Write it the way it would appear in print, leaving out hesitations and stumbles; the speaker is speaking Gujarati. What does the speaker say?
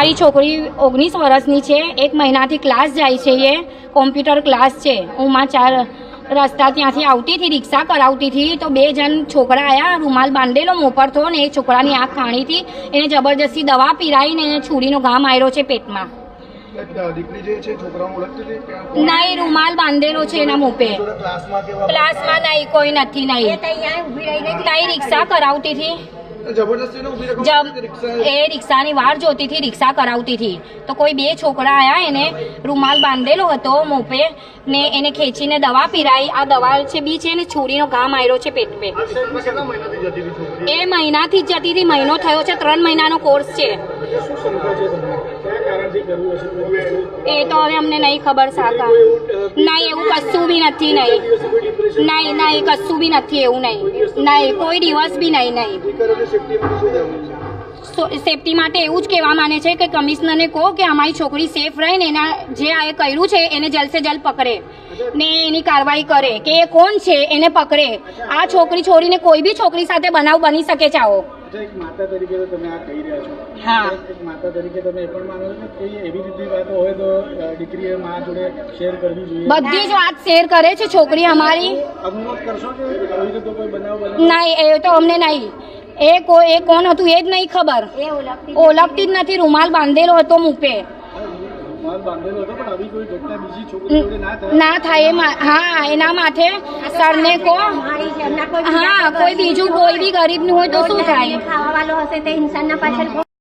અમારી છોકરી 19 વર્ષની છે, 1 મહિનાથી ક્લાસ જાય છે, એ કોમ્પ્યુટર ક્લાસ છે. હું માં 4 રસ્તા ત્યાંથી આવતી હતી, રિક્ષા કરાવતી હતી તો 2 જણ છોકરા આવ્યા, રૂમાલ બાંધેલો મોપર થો ને એક છોકરાની આંખ ખાણી હતી, એને જબરજસ્તી દવા પીરાઈને એને છુરીનો ઘા માર્યો છે પેટમાં. નહીં, રૂમાલ બાંધેલો છે એના મોપે. ક્લાસમાં નહીં, કોઈ નથી. નહીં, ત્યાં રિક્ષા કરાવતી હતી, એ રિક્ષાની વાર જોતી હતી, રિક્ષા કરાવતી હતી તો કોઈ 2 છોકરા આયા, એને રૂમાલ બાંધેલો હતો મોપે ને એને ખેંચીને દવા પીરાઈ. આ દવા છે બી છે ને છુરીનો ઘા માર્યો છે પેટ પે. એ મહિનાથી જ જતી હતી, મહિનો થયો છે, 3 મહિનાનો કોર્સ છે. એ તો હવે અમને નહીં ખબર સાકા. નહીં, એવું કશું બી નથી. નહીં, કશું બી નથી એવું. નહીં, કોઈ દિવસ બી નહીં. સેફટી માટે એવું જ કહેવા માંગે છે કે કમિશનરને કહો કે અમારી છોકરી સેફ રહે ને એના જે આ કર્યું છે એને જલ્દ સે જલ્દ પકડે ને એની કાર્યવાહી કરે કે એ કોણ છે એને પકડે. આ છોકરી છોડીને કોઈ બી છોકરી સાથે બનાવ બની શકે છે આવો. એક માતા તરીકે તો તમે આ કહી રહ્યા છો. હા, એક માતા તરીકે તમે એ પણ માનો છો કે એવી રીતની વાતો હોય તો દીકરીએ મા જોડે શેર કરવી જોઈએ. બધી જ વાત શેર કરે છે છોકરી અમારી. અનુમત કરશો કે આવી રીતે કોઈ બનાવ બને? નહીં, એ તો અમને નહીં. એ કોણ હતું એ જ નહીં ખબર, ઓળખતી જ નથી. રૂમાલ બાંધેલો હતો મુપે. ના થાય હા, એના માથે સરને કહો. હા, કોઈ બીજું કોઈ બી ગરીબનું હોય તો શું થાય? ખાવા વાળો હશે તે ઇન્સાનના પાછળ